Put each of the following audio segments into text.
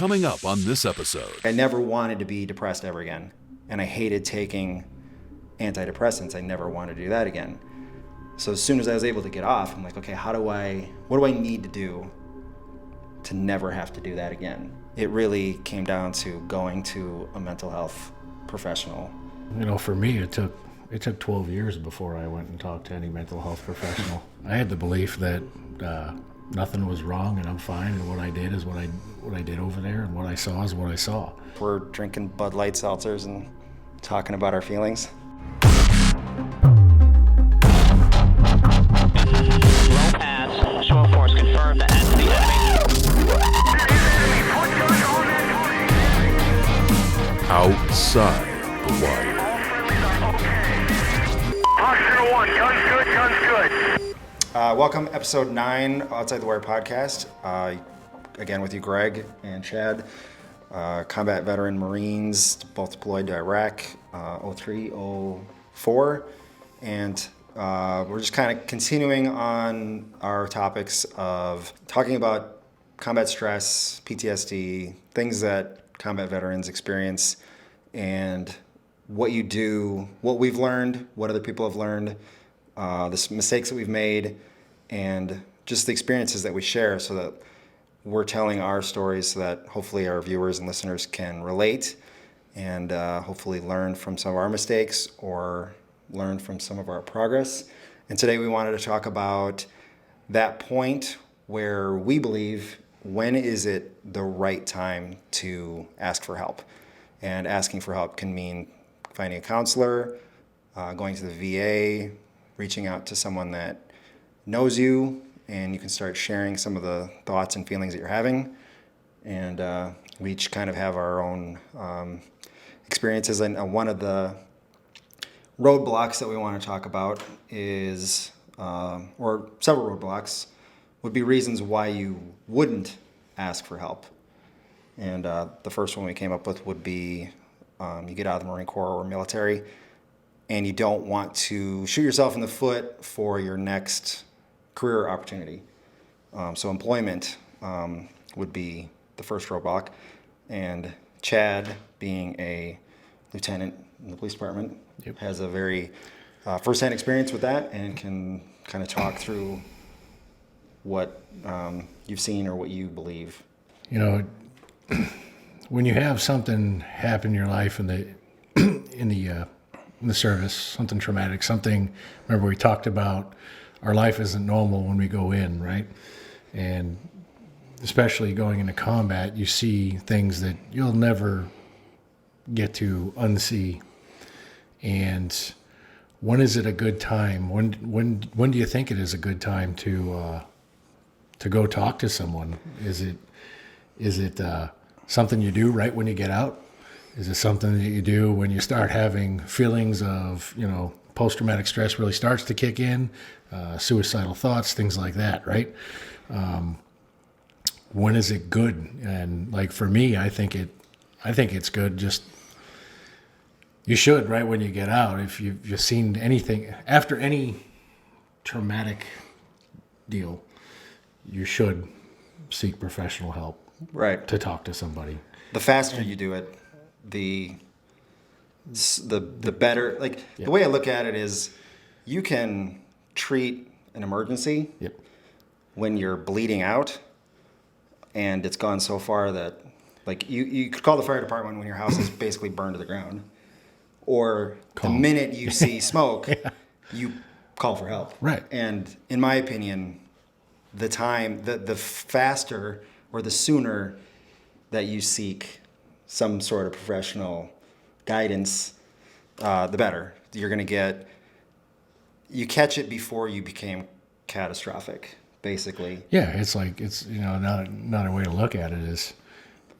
Coming up on this episode. I never wanted to be depressed ever again. And I hated taking antidepressants. I never wanted to do that again. So as soon as I was able to get off, I'm like, okay, what do I need to do to never have to do that again? It really came down to going to a mental health professional. You know, for me, it took 12 years before I went and talked to any mental health professional. I had the belief that nothing was wrong and I'm fine, and what I did is what I did over there, and what I saw is what I saw. We're drinking Bud Light seltzers and talking about our feelings. Low pass, show of force confirmed that the enemy. Outside the wire. Fox 01, guns good. Welcome, episode 9, Outside the Wire podcast. Again with you, Greg and Chad, combat veteran Marines, both deployed to Iraq, 03, 04. And we're just kind of continuing on our topics of talking about combat stress, PTSD, things that combat veterans experience, and what you do, what we've learned, what other people have learned, the mistakes that we've made, and just the experiences that we share, so that we're telling our stories so that hopefully our viewers and listeners can relate and hopefully learn from some of our mistakes or learn from some of our progress. And today we wanted to talk about that point where we believe, when is it the right time to ask for help? And asking for help can mean finding a counselor, going to the VA, reaching out to someone that knows you, and you can start sharing some of the thoughts and feelings that you're having. And we each kind of have our own experiences. And one of the roadblocks that we want to talk about is, or several roadblocks, would be reasons why you wouldn't ask for help. And the first one we came up with would be you get out of the Marine Corps or military, and you don't want to shoot yourself in the foot for your next career opportunity. So employment would be the first roadblock. And Chad, being a lieutenant in the police department, has a very firsthand experience with that and can kind of talk through what you've seen or what you believe. You know, when you have something happen in your life in the service, something traumatic, remember we talked about our life isn't normal when we go in, right? And especially going into combat, you see things that you'll never get to unsee. And when is it a good time? When do you think it is a good time to go talk to someone? Is it something you do right when you get out? Is it something that you do when you start having feelings of, post-traumatic stress really starts to kick in, suicidal thoughts, things like that, right? When is it good? And like for me, I think it's good. Just you should right when you get out. If you've seen anything after any traumatic deal, you should seek professional help. Right. To talk to somebody. The faster you do it, the better. Like, Yep. The way I look at it is, you can treat an emergency Yep. when you're bleeding out and it's gone so far that, like, you could call the fire department when your house is basically burned to the ground, or the minute you see smoke, you call for help. Right. And in my opinion, the faster or the sooner that you seek some sort of professional guidance, the better. You're going to you catch it before you became catastrophic, basically. Yeah, it's not a way to look at it is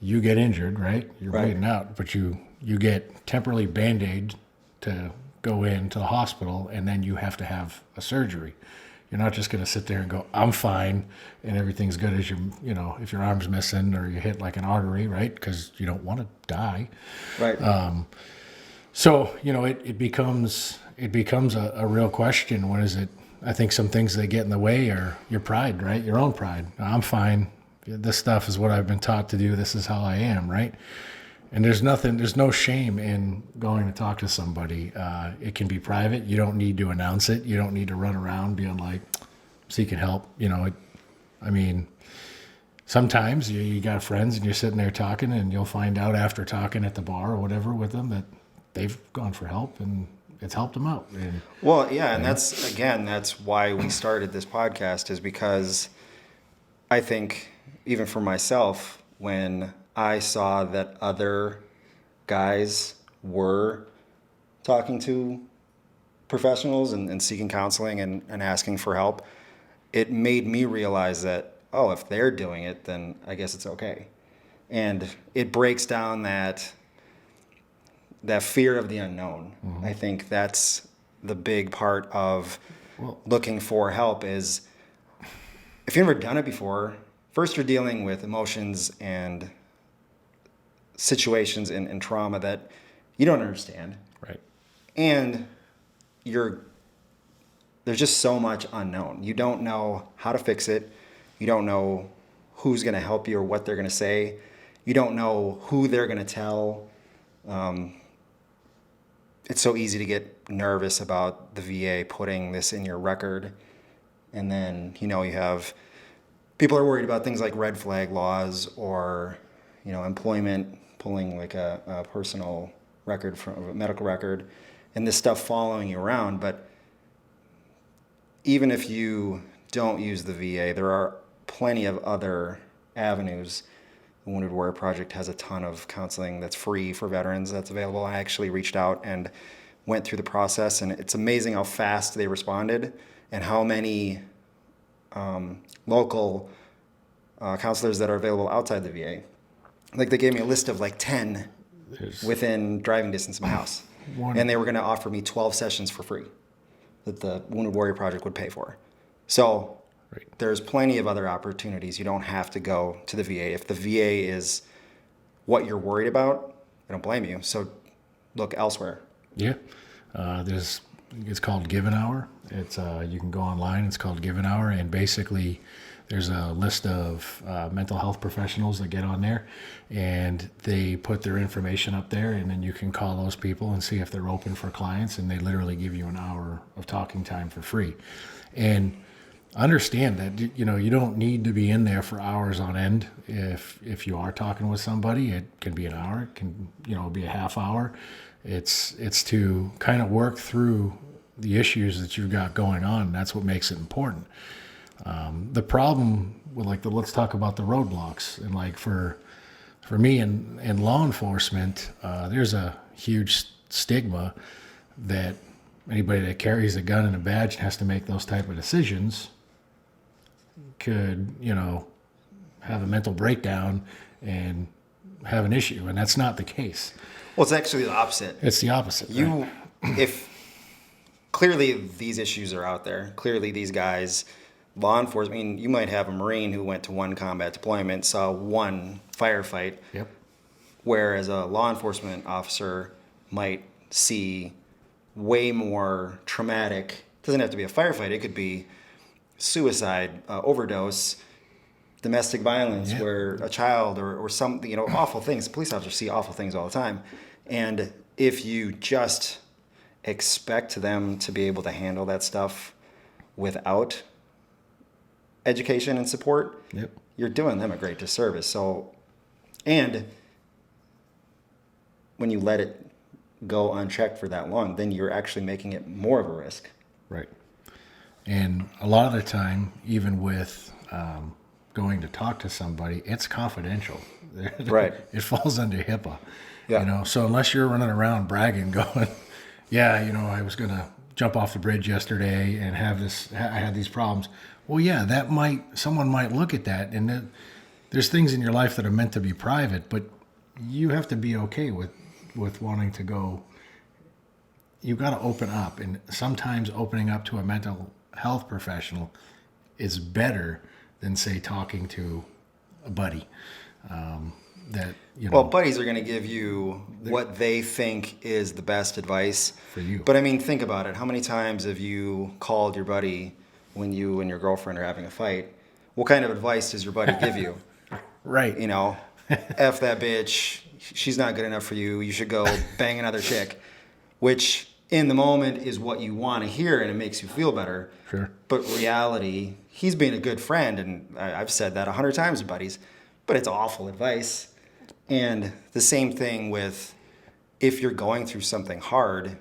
you get injured, right? You're bleeding out, but you get temporarily Band-Aid to go into the hospital, and then you have to have a surgery. You're not just going to sit there and go, I'm fine, and everything's good as if your arm's missing or you hit like an artery, right? Because you don't want to die. Right. So, it becomes a real question. What is it? I think some things that get in the way are your pride, right? Your own pride. I'm fine. this stuff is what I've been taught to do. This is how I am, right? And there's no shame in going to talk to somebody. It can be private. You don't need to announce it. You don't need to run around being like, seeking help. Sometimes you got friends and you're sitting there talking, and you'll find out after talking at the bar or whatever with them that they've gone for help and it's helped them out. And, and that's why we started this podcast, is because I think even for myself, when I saw that other guys were talking to professionals and seeking counseling and asking for help, it made me realize that, if they're doing it, then I guess it's okay. And it breaks down that fear of the unknown. Mm-hmm. I think that's the big part of looking for help is, if you've never done it before, first you're dealing with emotions and situations and trauma that you don't understand. Right. And there's just so much unknown. You don't know how to fix it. You don't know who's going to help you or what they're going to say. You don't know who they're going to tell. It's so easy to get nervous about the VA putting this in your record. And then, you have people are worried about things like red flag laws or, employment, pulling like a personal record from a medical record, and this stuff following you around. But even if you don't use the VA, there are plenty of other avenues. The Wounded Warrior Project has a ton of counseling that's free for veterans that's available. I actually reached out and went through the process, and it's amazing how fast they responded and how many local counselors that are available outside the VA. Like, they gave me a list of like 10 within driving distance of my house. And they were going to offer me 12 sessions for free that the Wounded Warrior Project would pay for. So there's plenty of other opportunities. You don't have to go to the VA. If the VA is what you're worried about, I don't blame you. So look elsewhere. Yeah. It's called Give an Hour. It's you can go online. It's called Give an Hour, and basically there's a list of mental health professionals that get on there, and they put their information up there, and then you can call those people and see if they're open for clients, and they literally give you an hour of talking time for free. And understand that you don't need to be in there for hours on end. If you are talking with somebody, it can be an hour, it can be a half hour. It's to kind of work through the issues that you've got going on. That's what makes it important. The problem with let's talk about the roadblocks, and for me in law enforcement, there's a huge stigma that anybody that carries a gun and a badge and has to make those type of decisions could, have a mental breakdown and have an issue. And that's not the case. Well, it's actually the opposite. It's the opposite. Right? If clearly these issues are out there, clearly these guys, law enforcement, you might have a Marine who went to one combat deployment, saw one firefight. Yep. Whereas a law enforcement officer might see way more traumatic. It doesn't have to be a firefight. It could be suicide, overdose, domestic violence, where a child or something, awful things. Police officers see awful things all the time. And if you just expect them to be able to handle that stuff without education and support, you're doing them a great disservice. So, and when you let it go unchecked for that long, then you're actually making it more of a risk. Right. And a lot of the time, even with going to talk to somebody, it's confidential. Right. It falls under HIPAA. Yeah. So unless you're running around bragging, going, I was going to jump off the bridge yesterday and I had these problems. Well, someone might look at that, and there's things in your life that are meant to be private, but you have to be okay with wanting to go. You've got to open up, and sometimes opening up to a mental health professional is better than, say, talking to a buddy. Well, buddies are going to give you what they think is the best advice for you. But think about it. How many times have you called your buddy when you and your girlfriend are having a fight? What kind of advice does your buddy give you? Right. You know, F that bitch. She's not good enough for you. You should go bang another chick, which in the moment is what you want to hear and it makes you feel better. Sure. But reality, he's being a good friend. And I've said that 100 times to buddies, but it's awful advice. And the same thing with if you're going through something hard,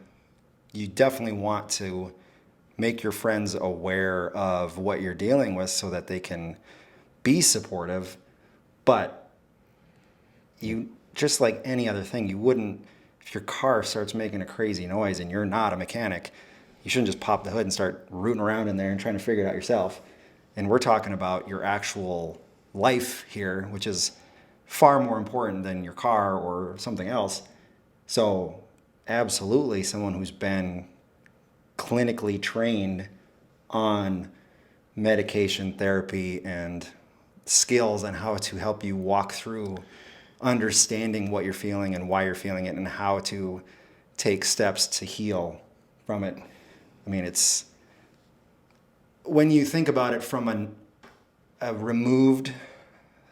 you definitely want to make your friends aware of what you're dealing with so that they can be supportive. But you, just like any other thing, you wouldn't, if your car starts making a crazy noise and you're not a mechanic, you shouldn't just pop the hood and start rooting around in there and trying to figure it out yourself. And we're talking about your actual life here, which is far more important than your car or something else. So absolutely someone who's been clinically trained on medication therapy and skills on how to help you walk through understanding what you're feeling and why you're feeling it and how to take steps to heal from it. I mean, it's when you think about it from a removed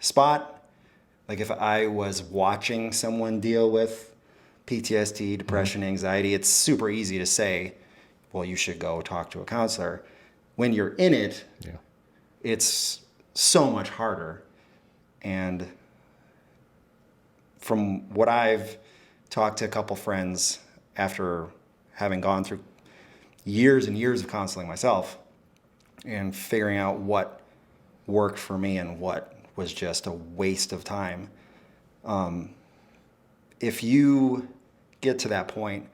spot, like if I was watching someone deal with PTSD, depression, anxiety, it's super easy to say, well, you should go talk to a counselor. When you're in it, it's so much harder. And from what I've talked to a couple friends after having gone through years and years of counseling myself and figuring out what worked for me and what was just a waste of time. If you get to that point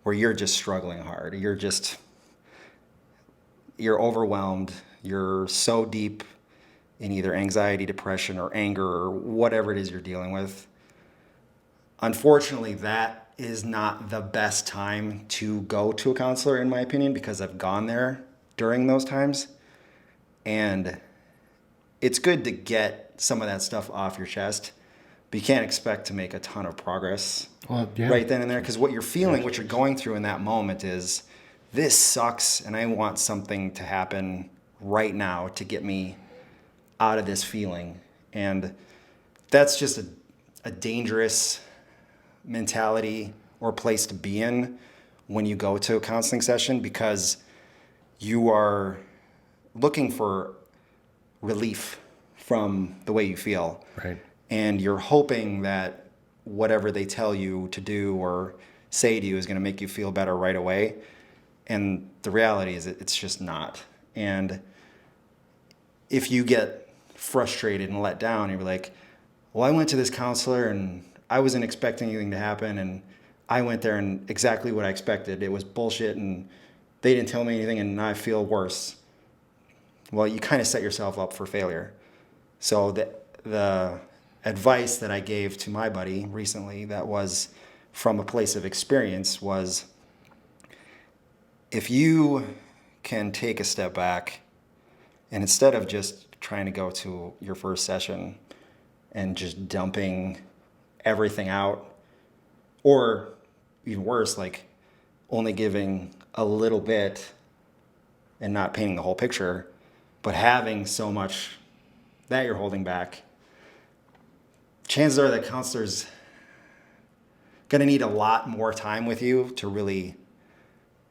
where you're just struggling hard, you're overwhelmed, you're so deep in either anxiety, depression, or anger, or whatever it is you're dealing with, unfortunately, that is not the best time to go to a counselor, in my opinion, because I've gone there during those times. And it's good to get some of that stuff off your chest, but you can't expect to make a ton of progress right then and there, because what you're feeling, what you're going through in that moment is, this sucks, and I want something to happen right now to get me out of this feeling. And that's just a dangerous mentality or place to be in when you go to a counseling session, because you are looking for relief from the way you feel. Right. And you're hoping that whatever they tell you to do or say to you is going to make you feel better right away. And the reality is it's just not. And if you get frustrated and let down, you're like, well, I went to this counselor and I wasn't expecting anything to happen, and I went there and exactly what I expected. It was bullshit and they didn't tell me anything and now I feel worse. Well, you kind of set yourself up for failure. So the advice that I gave to my buddy recently that was from a place of experience was, if you can take a step back and instead of just trying to go to your first session and just dumping everything out, or even worse, like only giving a little bit and not painting the whole picture, but having so much that you're holding back, chances are that counselor's going to need a lot more time with you to really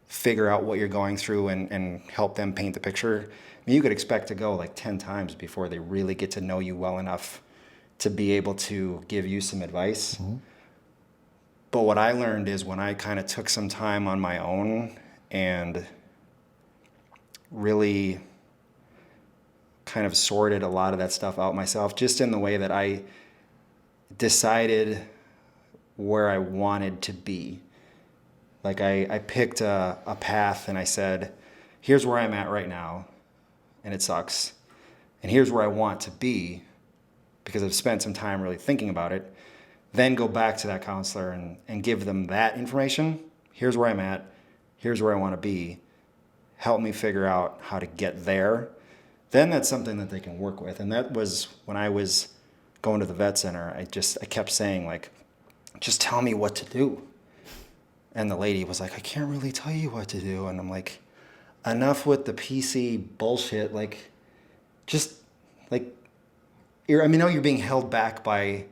figure out what you're going through and help them paint the picture. I mean, you could expect to go like 10 times before they really get to know you well enough to be able to give you some advice. Mm-hmm. But what I learned is when I kind of took some time on my own and really kind of sorted a lot of that stuff out myself, just in the way that I decided where I wanted to be. Like I picked a path and I said, here's where I'm at right now, and it sucks. And here's where I want to be, because I've spent some time really thinking about it. Then go back to that counselor and give them that information. Here's where I'm at. Here's where I want to be. Help me figure out how to get there. Then that's something that they can work with. And that was when I was going to the vet center. I kept saying, like, just tell me what to do. And the lady was like, I can't really tell you what to do. And I'm like, enough with the PC bullshit. Like, just, like, I know you're being held back by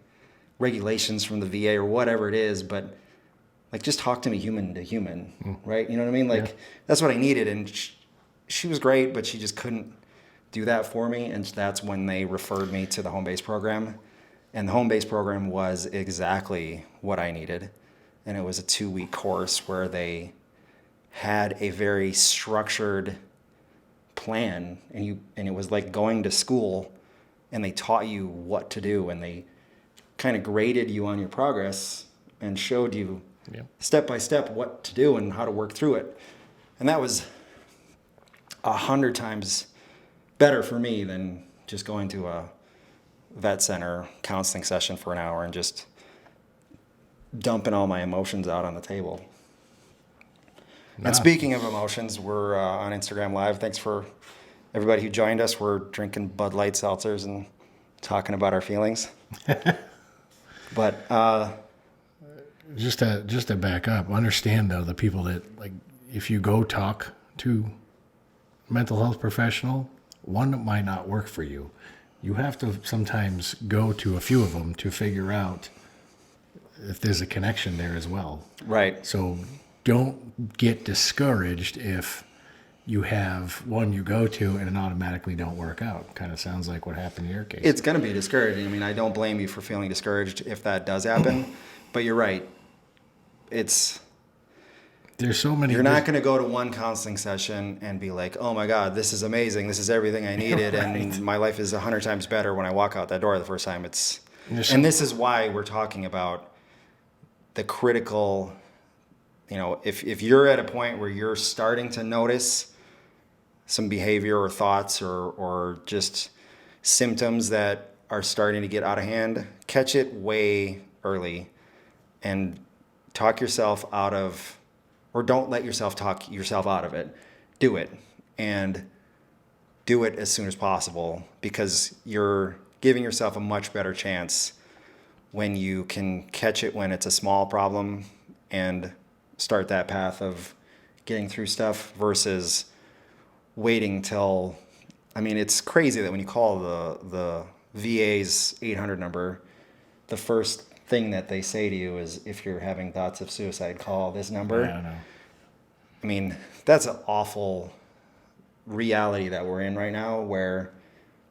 regulations from the VA or whatever it is, but like, just talk to me human to human, right? You know what I mean? Like, that's what I needed. And she was great, but she just couldn't do that for me. And that's when they referred me to the home base program. And the home base program was exactly what I needed. And it was a 2-week course where they had a very structured plan, and it was like going to school, and they taught you what to do, and they kind of graded you on your progress and showed you step by step what to do and how to work through it. And that was 100 times better for me than just going to a vet center counseling session for an hour and just dumping all my emotions out on the table. And speaking of emotions, we're on Instagram Live. Thanks for everybody who joined us. We're drinking Bud Light seltzers and talking about our feelings. But just to back up, understand though, the people that, like, if you go talk to a mental health professional, one that might not work for you. You have to sometimes go to a few of them to figure out if there's a connection there as well. Right. So don't get discouraged if you have one you go to and it automatically don't work out. Kind of sounds like what happened in your case. It's going to be discouraging. I mean, I don't blame you for feeling discouraged if that does happen, but you're right. There's so many. You're not going to go to one counseling session and be like, oh my God, this is amazing. This is everything I needed. Right. And my life is 100 times better when I walk out that door the first time. And this is why we're talking about the critical, if you're at a point where you're starting to notice some behavior or thoughts or just symptoms that are starting to get out of hand, catch it way early and talk yourself out of, or don't let yourself talk yourself out of it. Do it, and do it as soon as possible, because you're giving yourself a much better chance when you can catch it when it's a small problem and start that path of getting through stuff versus waiting till, it's crazy that when you call the VA's 800 number, the first thing that they say to you is, if you're having thoughts of suicide, call this number. I don't know. That's an awful reality that we're in right now, where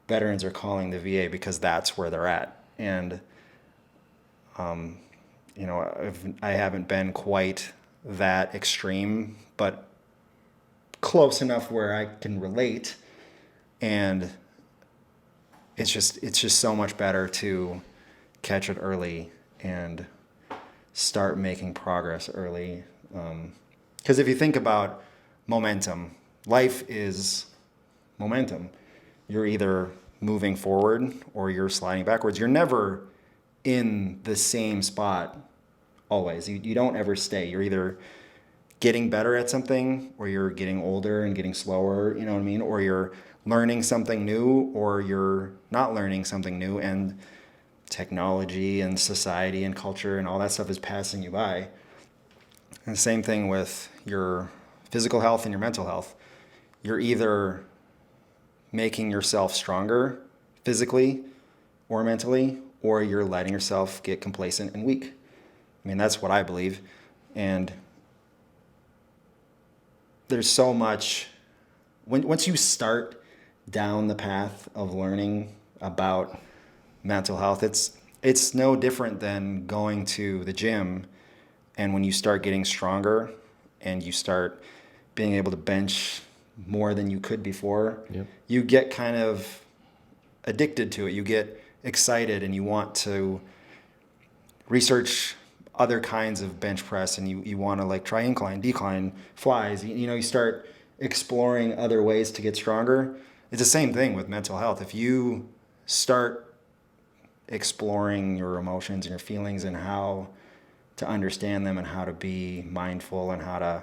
veterans are calling the VA because that's where they're at. And, I haven't been quite that extreme, but close enough where I can relate. And it's just so much better to catch it early and start making progress early. Because if you think about momentum, life is momentum. You're either moving forward or you're sliding backwards. You're never in the same spot always. You don't ever stay. You're either getting better at something, or you're getting older and getting slower, you know what I mean? Or you're learning something new, or you're not learning something new, and technology and society and culture and all that stuff is passing you by. And the same thing with your physical health and your mental health. You're either making yourself stronger physically or mentally, or you're letting yourself get complacent and weak. That's what I believe. And there's so much, once you start down the path of learning about mental health, it's no different than going to the gym. And when you start getting stronger and you start being able to bench more than you could before, you get kind of addicted to it. You get excited and you want to research other kinds of bench press, and you want to try incline, decline, flies. You start exploring other ways to get stronger. It's the same thing with mental health. If you start exploring your emotions and your feelings and how to understand them and how to be mindful and how to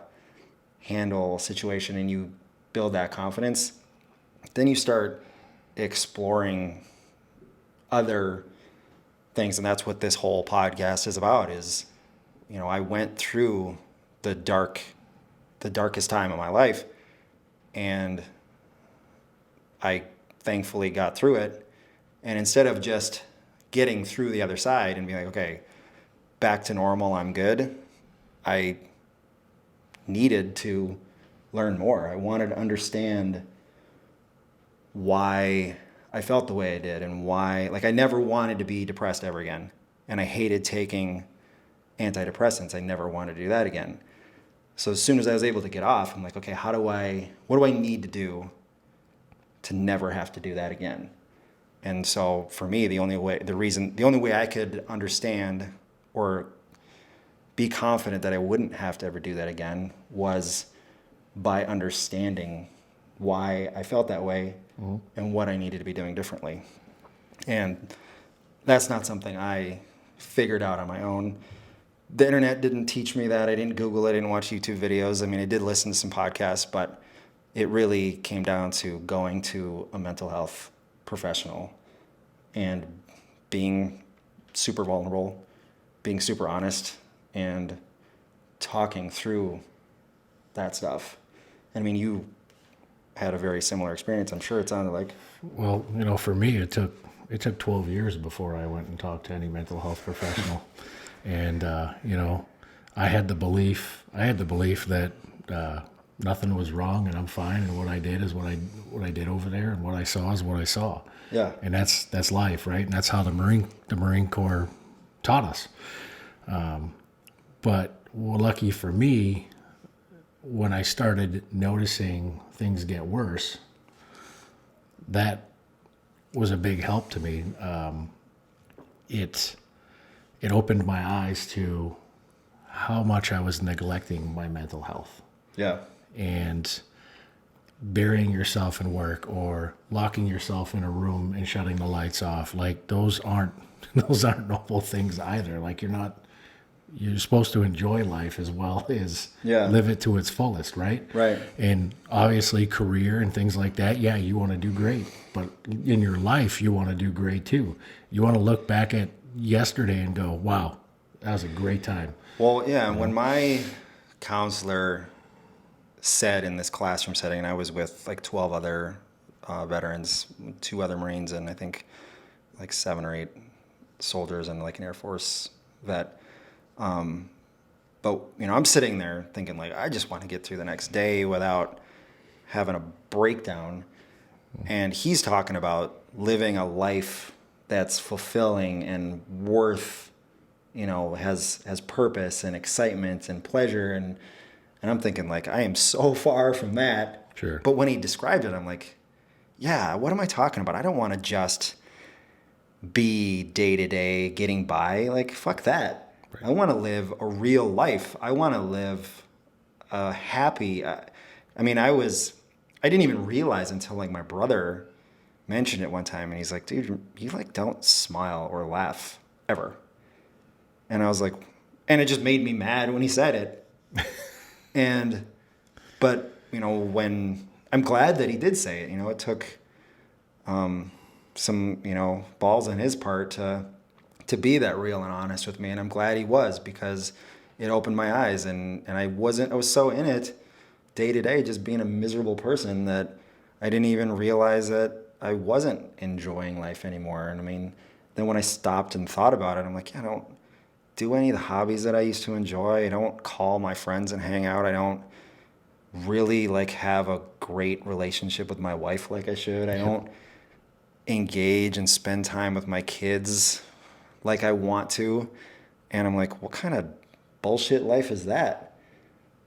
handle a situation, and you build that confidence, then you start exploring other things. And that's what this whole podcast is about. I went through the darkest time of my life, and I thankfully got through it. And instead of just getting through the other side and being like, okay, back to normal, I'm good, I needed to learn more. I wanted to understand why I felt the way I did and why, like, I never wanted to be depressed ever again. And I hated taking antidepressants. I never wanted to do that again. So as soon as I was able to get off, I'm like, okay, what do I need to do to never have to do that again? And so for me, the only way I could understand or be confident that I wouldn't have to ever do that again was by understanding why I felt that way and what I needed to be doing differently. And that's not something I figured out on my own. The internet didn't teach me that. I didn't Google it. I didn't watch YouTube videos. I mean, I did listen to some podcasts, but it really came down to going to a mental health professional and being super vulnerable, being super honest, and talking through that stuff. I mean, you had a very similar experience, I'm sure it sounded like. Well, for me, it took 12 years before I went and talked to any mental health professional. And, I had the belief that nothing was wrong and I'm fine. And what I did is what I did over there, and what I saw is what I saw. Yeah. And that's life, right? And that's how the Marine Corps taught us. But lucky for me, when I started noticing things get worse, that was a big help to me. It opened my eyes to how much I was neglecting my mental health. Yeah. And burying yourself in work or locking yourself in a room and shutting the lights off, like those aren't noble things either. Like you're supposed to enjoy life as well as live it to its fullest, right? Right. And obviously career and things like that, yeah, you want to do great. But in your life, you want to do great too. You want to look back at yesterday and go, wow, that was a great time. Well, yeah, when my counselor said in this classroom setting, and I was with like 12 other veterans, 2 other Marines, and I think like 7 or 8 soldiers and like an Air Force vet. But, I'm sitting there thinking like, I just want to get through the next day without having a breakdown. And he's talking about living a life that's fulfilling and worth, has purpose and excitement and pleasure. And I'm thinking like, I am so far from that. Sure. But when he described it, I'm like, yeah, what am I talking about? I don't want to just be day to day getting by. Like, fuck that. Right. I want to live a real life. I want to live a happy. I didn't even realize until like my brother mentioned it one time, and he's like, dude, you like don't smile or laugh ever. And I was like, and it just made me mad when he said it. But when I'm glad that he did say it, it took some, balls on his part to be that real and honest with me. And I'm glad he was, because it opened my eyes, and I was so in it day to day, just being a miserable person, that I didn't even realize that I wasn't enjoying life anymore. And then when I stopped and thought about it, I'm like, I don't do any of the hobbies that I used to enjoy. I don't call my friends and hang out. I don't really like have a great relationship with my wife like I should. I don't engage and spend time with my kids like I want to. And I'm like, what kind of bullshit life is that?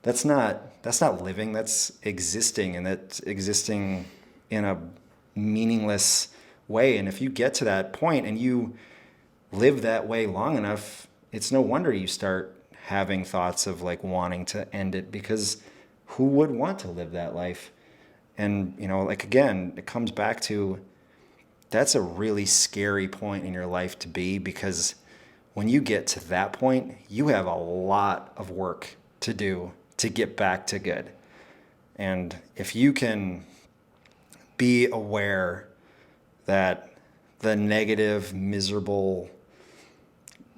That's not living, that's existing, and that's existing in a meaningless way. And if you get to that point and you live that way long enough, it's no wonder you start having thoughts of like wanting to end it, because who would want to live that life? And, again, it comes back to, that's a really scary point in your life to be, because when you get to that point, you have a lot of work to do to get back to good. And if you can be aware that the negative, miserable,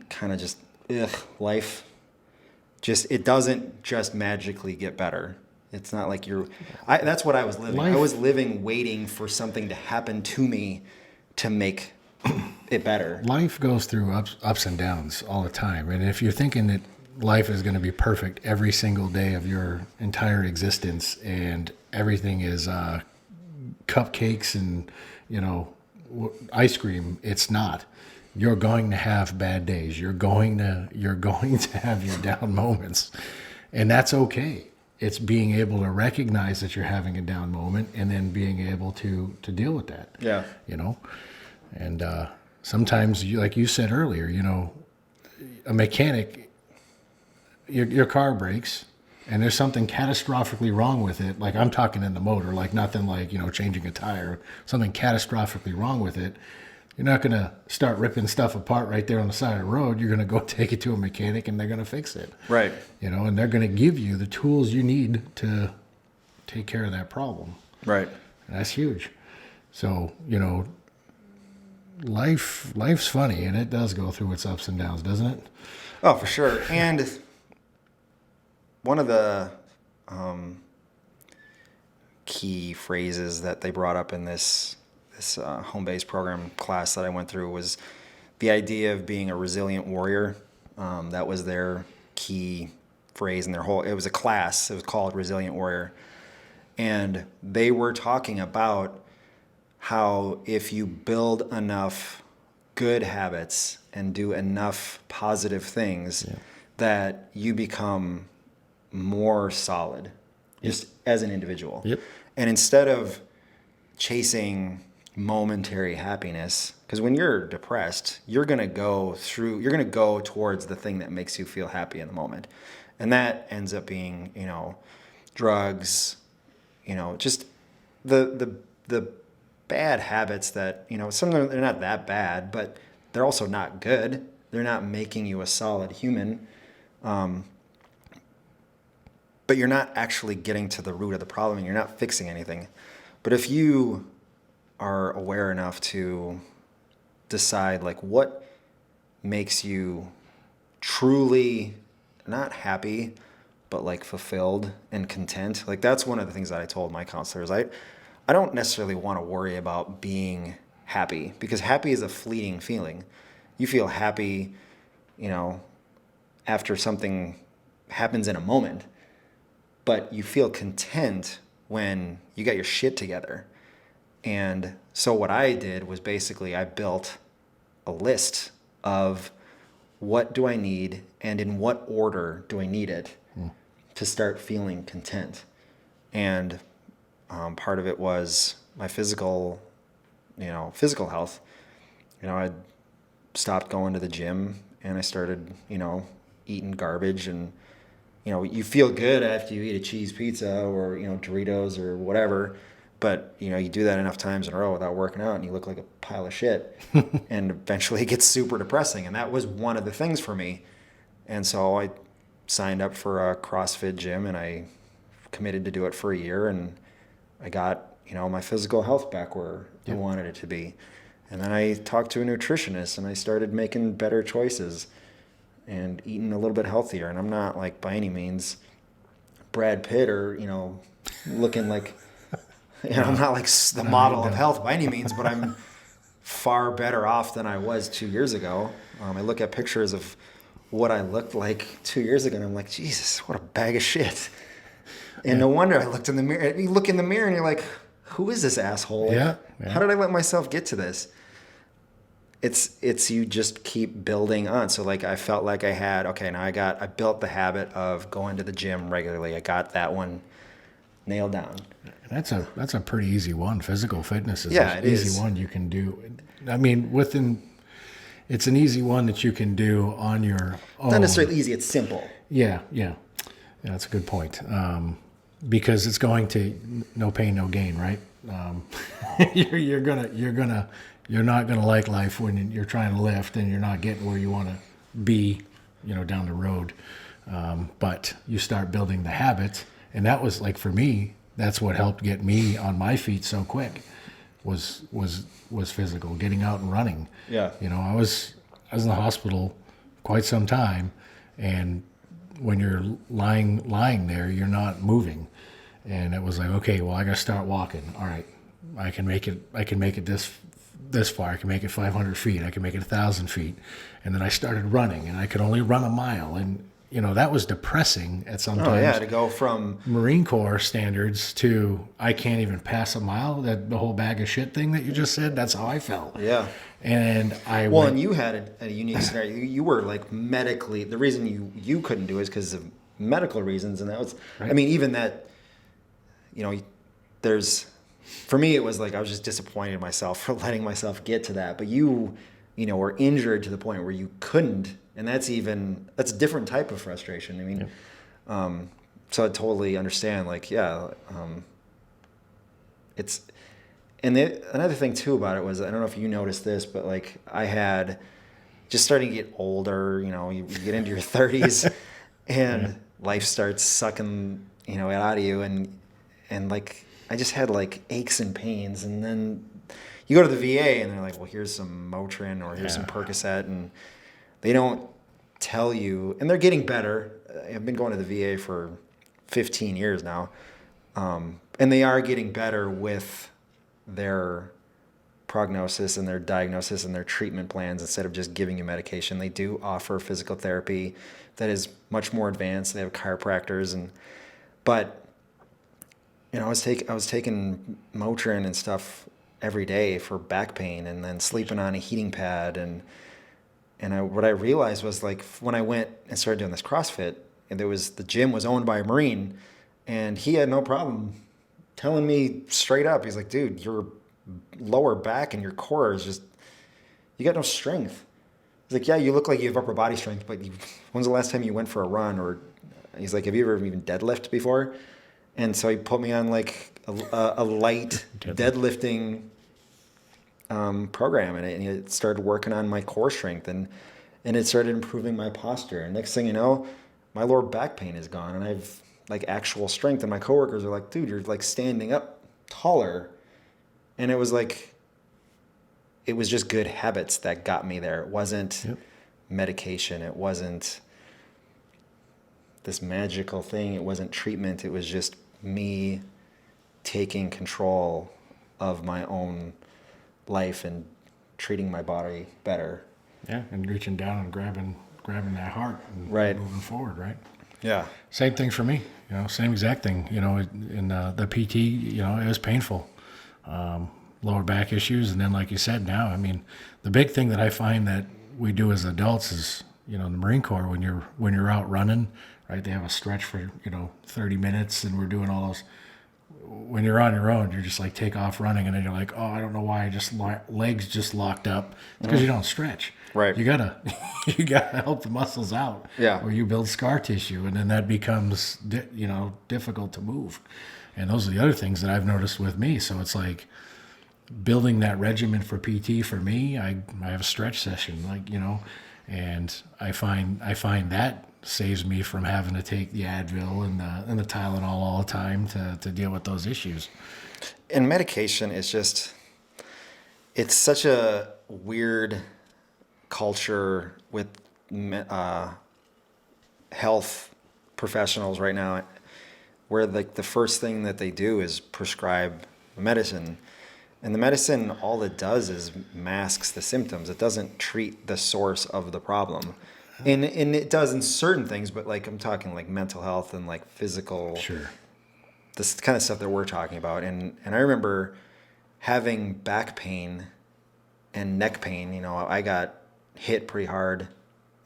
kind of just life, it doesn't just magically get better. It's not like that's what I was living. I was living waiting for something to happen to me to make it better. Life goes through ups and downs all the time. And if you're thinking that life is going to be perfect every single day of your entire existence and everything is cupcakes and, ice cream, it's not. You're going to have bad days. You're going to have your down moments. And that's okay. It's being able to recognize that you're having a down moment and then being able to deal with that. Yeah. And sometimes, like you said earlier, a mechanic, your car breaks and there's something catastrophically wrong with it. Like I'm talking in the motor, like nothing like, changing a tire, something catastrophically wrong with it. You're not going to start ripping stuff apart right there on the side of the road. You're going to go take it to a mechanic and they're going to fix it. Right. And they're going to give you the tools you need to take care of that problem. Right. And that's huge. So, life's funny and it does go through its ups and downs, doesn't it? Oh, for sure. And one of the key phrases that they brought up in this home-based program class that I went through was the idea of being a resilient warrior. That was their key phrase in it was a class. It was called Resilient Warrior. And they were talking about how if you build enough good habits and do enough positive things, that you become more solid just as an individual. Yep. And instead of chasing momentary happiness, because when you're depressed, you're going to go towards the thing that makes you feel happy in the moment. And that ends up being, drugs, just the bad habits that, some of them, they're not that bad, but they're also not good. They're not making you a solid human. But you're not actually getting to the root of the problem and you're not fixing anything. But if you are aware enough to decide like what makes you truly not happy, but like fulfilled and content. Like that's one of the things that I told my counselors. I don't necessarily want to worry about being happy because happy is a fleeting feeling. You feel happy, after something happens in a moment, but you feel content when you got your shit together. And so what I did was basically I built a list of what do I need and in what order do I need it to start feeling content. And part of it was my physical health. I stopped going to the gym and I started, eating garbage and, you feel good after you eat a cheese pizza or, Doritos or whatever. But, you do that enough times in a row without working out and you look like a pile of shit. And eventually it gets super depressing. And that was one of the things for me. And so I signed up for a CrossFit gym and I committed to do it for a year. And I got, my physical health back where I wanted it to be. And then I talked to a nutritionist and I started making better choices and eating a little bit healthier. And I'm not like by any means Brad Pitt or, looking like... I'm not like the model of health by any means, but I'm far better off than I was 2 years ago. I look at pictures of what I looked like 2 years ago, and I'm like, Jesus, what a bag of shit. And no wonder I looked in the mirror. You look in the mirror, and you're like, who is this asshole? Yeah. How did I let myself get to this? It's you just keep building on. So like I felt like I built the habit of going to the gym regularly. I got that one nailed down. That's a pretty easy one. Physical fitness is an easy one you can do. I mean, it's an easy one that you can do on your own. Not necessarily easy, it's simple. Yeah, that's a good point. Because it's going to no pain, no gain, right? You're not gonna like life when you're trying to lift and you're not getting where you want to be, down the road. But you start building the habits, and that was like for me. That's what helped get me on my feet so quick. Was physical, getting out and running. Yeah. I was in the hospital quite some time, and when you're lying there, you're not moving, and it was like, okay, well, I got to start walking. All right, I can make it this far. I can make it 500 feet. I can make it 1,000 feet. And then I started running, and I could only run a mile. And, that was depressing at some Oh, times. yeah, to go from... Marine Corps standards to I can't even pass a mile, the whole bag of shit thing that you just said, that's how I felt. Yeah. And and you had a unique scenario. You were like medically, the reason you couldn't do it is because of medical reasons. And that was, right. I mean, even that, for me, it was like I was just disappointed in myself for letting myself get to that. But you were injured to the point where you couldn't. And that's a different type of frustration. I mean, so I totally understand. Like, it's, and another thing too about it was, I don't know if you noticed this, but like I had just starting to get older, you get into your 30s and life starts sucking, it out of you. And like, I just had like aches and pains. And then you go to the VA and they're like, well, here's some Motrin or here's some Percocet, and they don't tell you, and they're getting better. I've been going to the VA for 15 years now. And they are getting better with their prognosis and their diagnosis and their treatment plans. Instead of just giving you medication, they do offer physical therapy that is much more advanced. They have chiropractors, but I was taking Motrin and stuff every day for back pain, and then sleeping on a heating pad, and what I realized was, like, when I went and started doing this CrossFit, and the gym was owned by a Marine, and he had no problem telling me straight up, he's like, dude, your lower back and your core is just, you got no strength. He's like, yeah, you look like you have upper body strength, but when's the last time you went for a run? Or he's like, have you ever even deadlifted before? And so he put me on like a light deadlifting program, and it started working on my core strength, and it started improving my posture. And next thing you know, my lower back pain is gone, and I've like actual strength. And my coworkers are like, dude, you're like standing up taller. And it was like, it was just good habits that got me there. It wasn't medication. It wasn't this magical thing. It wasn't treatment. It was just me taking control of my own life and treating my body better. Yeah, and reaching down and grabbing that heart and moving forward, right? Yeah. Same thing for me, same exact thing. In the PT, it was painful. Lower back issues, and then like you said, now, I mean, the big thing that I find that we do as adults is, in the Marine Corps, when you're out running, right? They have a stretch for 30 minutes, and we're doing all those. When you're on your own, you're just like take off running, and then you're like, oh, I don't know why legs just locked up. It's because you don't stretch. Right. You gotta help the muscles out. Yeah. Or you build scar tissue, and then that becomes difficult to move. And those are the other things that I've noticed with me. So it's like building that regimen for PT for me. I have a stretch session, and I find that saves me from having to take the Advil and the Tylenol all the time to deal with those issues. And medication is just, it's such a weird culture with health professionals right now, where like the first thing that they do is prescribe medicine. And the medicine, all it does is masks the symptoms. It doesn't treat the source of the problem. And it does in certain things, but like I'm talking like mental health and like physical, this kind of stuff that we're talking about. And I remember having back pain and neck pain. I got hit pretty hard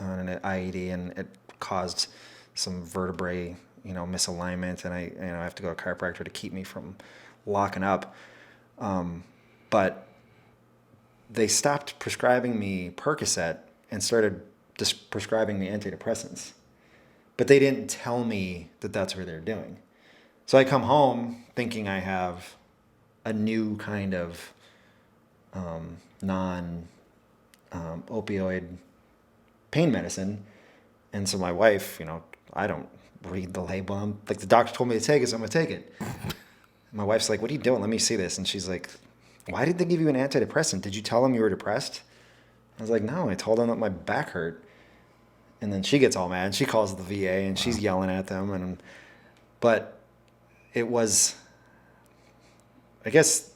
on an IED, and it caused some vertebrae, misalignment, and I have to go to a chiropractor to keep me from locking up. But they stopped prescribing me Percocet and started just prescribing me antidepressants. But they didn't tell me that that's what they're doing. So I come home thinking I have a new kind of non-opioid pain medicine. And so my wife, I don't read the label. I'm like, the doctor told me to take it, so I'm going to take it. My wife's like, what are you doing? Let me see this. And she's like, why did they give you an antidepressant? Did you tell them you were depressed? I was like, no, I told them that my back hurt. And then she gets all mad. She calls the VA, and she's yelling at them. But it was, I guess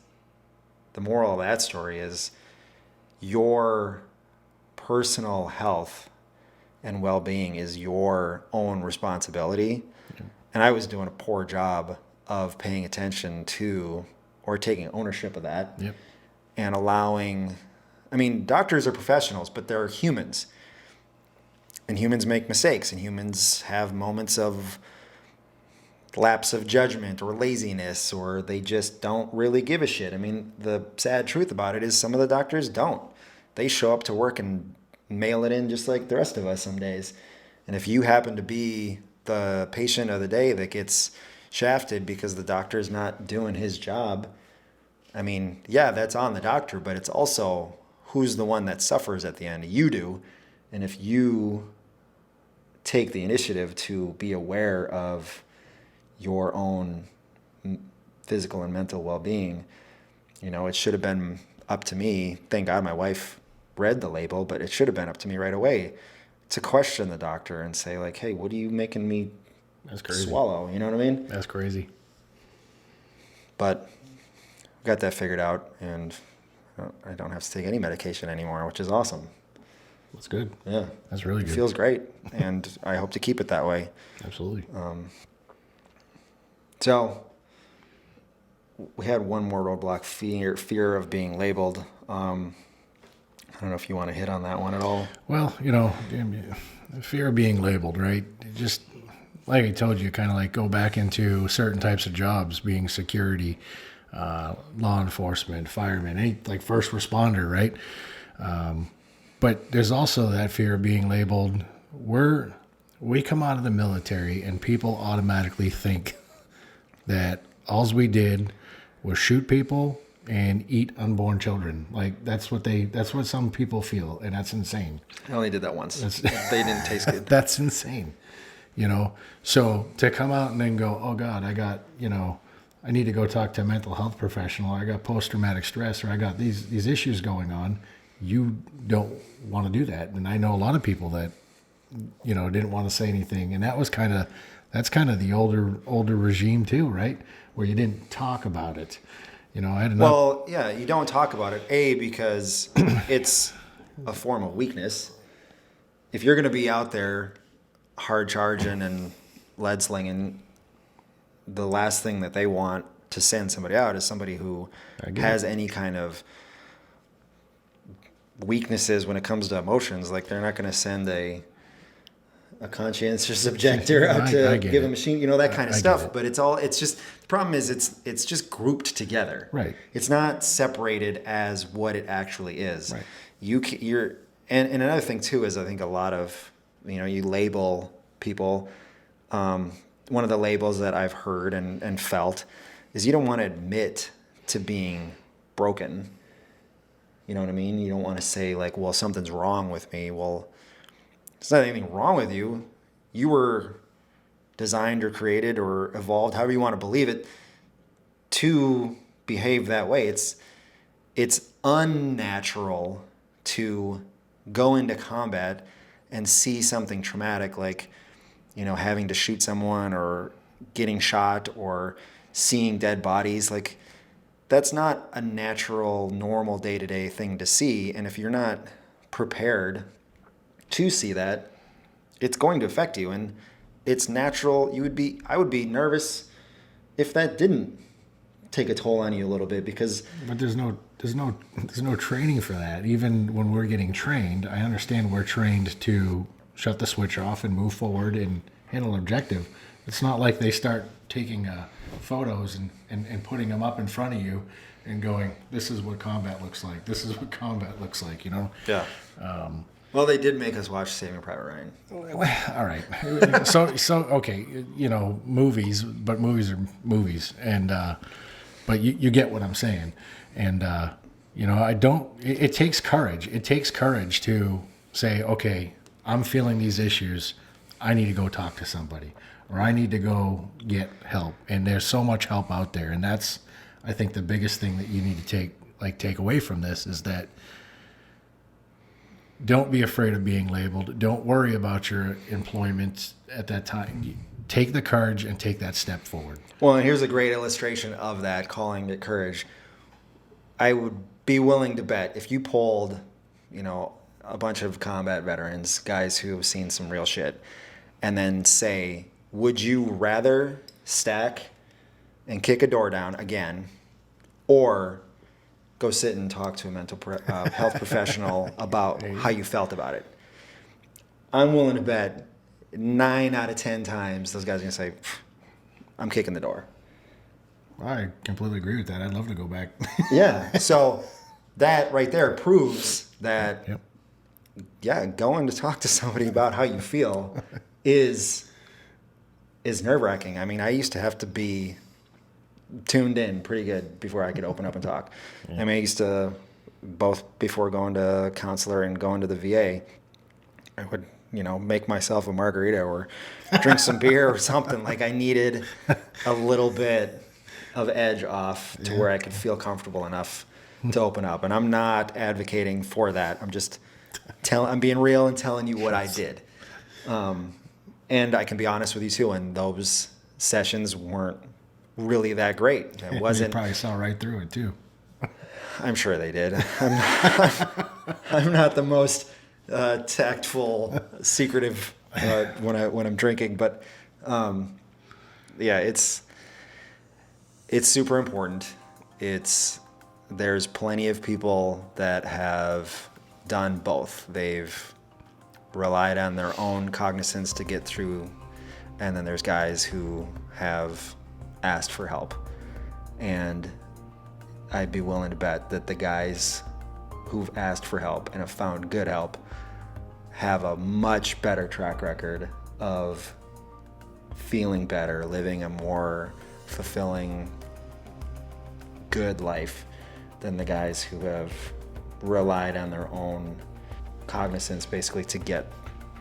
the moral of that story is your personal health and well-being is your own responsibility. And I was doing a poor job of paying attention to or taking ownership of that. Yep. And allowing, I mean, doctors are professionals, but they're humans. And humans make mistakes, and humans have moments of lapse of judgment or laziness, or they just don't really give a shit. I mean, the sad truth about it is some of the doctors don't. They show up to work and mail it in just like the rest of us some days. And if you happen to be the patient of the day that gets shafted because the doctor's not doing his job, I mean, yeah, that's on the doctor, but it's also who's the one that suffers at the end. You do. And if you take the initiative to be aware of your own physical and mental well-being, you know, it should have been up to me. Thank God my wife read the label, but it should have been up to me right away to question the doctor and say, like, hey, what are you making me swallow? You know what I mean? That's crazy. But we got that figured out, and I don't have to take any medication anymore, which is awesome. That's good. Yeah. That's really It good. feels great, and I hope to keep it that way. Absolutely. So we had one more roadblock, fear of being labeled. I don't know if you want to hit on that one at all. Well, you know, the fear of being labeled, right? Just like I told you, kind of like go back into certain types of jobs, being security, law enforcement, firemen, any like first responder, right? But there's also that fear of being labeled. We come out of the military and people automatically think that all we did was shoot people and eat unborn children. Like that's what some people feel, and that's insane. I only did that once. They didn't taste good. That's insane. You know, so to come out and then go, oh God, I got, you know, I need to go talk to a mental health professional. I got post-traumatic stress, or I got these issues going on. You don't want to do that. And I know a lot of people that, you know, didn't want to say anything. And that's kind of the older regime too, right? Where you didn't talk about it. You know, I had enough. Well, yeah, you don't talk about it, because it's a form of weakness. If you're going to be out there hard charging and lead slinging, the last thing that they want to send somebody out is somebody who has any kind of weaknesses when it comes to emotions. Like, they're not going to send a conscientious objector out to give a machine, you know, that kind of stuff. But it's just, the problem is it's just grouped together. Right. It's not separated as what it actually is. Right. And another thing too is, I think a lot of, you know, you label people. One of the labels that I've heard and felt is you don't want to admit to being broken. You know what I mean? You don't want to say like, well, something's wrong with me. Well, there's not anything wrong with you. You were designed or created or evolved, however you want to believe it, to behave that way. It's unnatural to go into combat and see something traumatic like, you know, having to shoot someone or getting shot or seeing dead bodies. Like, that's not a natural, normal day-to-day thing to see. And if you're not prepared to see that, it's going to affect you. And it's natural. I would be nervous if that didn't take a toll on you a little bit, because But there's no training for that. Even when we're getting trained, I understand we're trained to shut the switch off and move forward and handle an objective. It's not like they start taking photos and putting them up in front of you and going, this is what combat looks like. This is what combat looks like, you know? Yeah. Well, they did make us watch Saving Private Ryan. All right. So okay, you know, movies are movies. And, but you get what I'm saying. And, you know, it takes courage. It takes courage to say, okay, I'm feeling these issues. I need to go talk to somebody, or I need to go get help. And there's so much help out there. And that's, I think, the biggest thing that you need to take away from this is that don't be afraid of being labeled. Don't worry about your employment at that time. Take the courage and take that step forward. Well, and here's a great illustration of that, calling it courage. I would be willing to bet if you polled a bunch of combat veterans, guys who have seen some real shit, and then say, would you rather stack and kick a door down again, or go sit and talk to a mental health professional about how you felt about it? I'm willing to bet 9 out of 10 times those guys are going to say, I'm kicking the door. I completely agree with that. I'd love to go back. Yeah. So that right there proves that, Yep. yeah, going to talk to somebody about how you feel is nerve-wracking. I mean, I used to have to be tuned in pretty good before I could open up and talk. Yeah. I mean, I used to, both before going to a counselor and going to the VA, I would, make myself a margarita or drink some beer or something. Like, I needed a little bit of edge off to where I could feel comfortable enough to open up. And I'm not advocating for that. I'm just I'm being real and telling you what I did. And I can be honest with you too, and those sessions weren't really that great. It wasn't. They probably saw right through it too. I'm sure they did. I'm not the most tactful, secretive when I'm drinking, but yeah, it's super important. There's plenty of people that have done both. They've relied on their own cognizance to get through, and then there's guys who have asked for help. And I'd be willing to bet that the guys who've asked for help and have found good help have a much better track record of feeling better, living a more fulfilling, good life than the guys who have relied on their own cognizance basically to get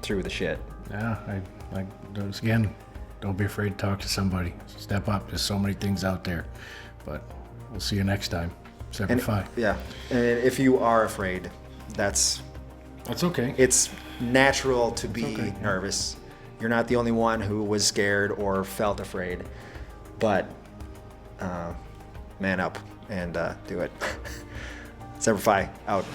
through the shit. Yeah, I those again, don't be afraid to talk to somebody. Step up. There's so many things out there. But we'll see you next time. Semper Fi. Yeah. And if you are afraid, that's okay. It's natural to be nervous. You're not the only one who was scared or felt afraid. But man up and do it. Semper Fi, out.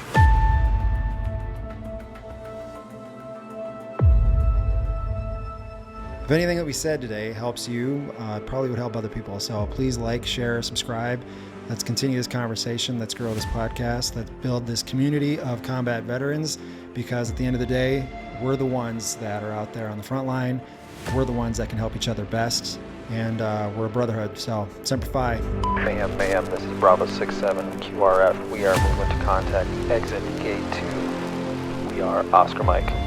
If anything that we said today helps you, it probably would help other people. So please like, share, subscribe. Let's continue this conversation. Let's grow this podcast. Let's build this community of combat veterans, because at the end of the day, we're the ones that are out there on the front line. We're the ones that can help each other best. And we're a brotherhood. So Semper Fi. Mayhem, this is Bravo 67 QRF. We are moving to contact exit gate 2. We are Oscar Mike.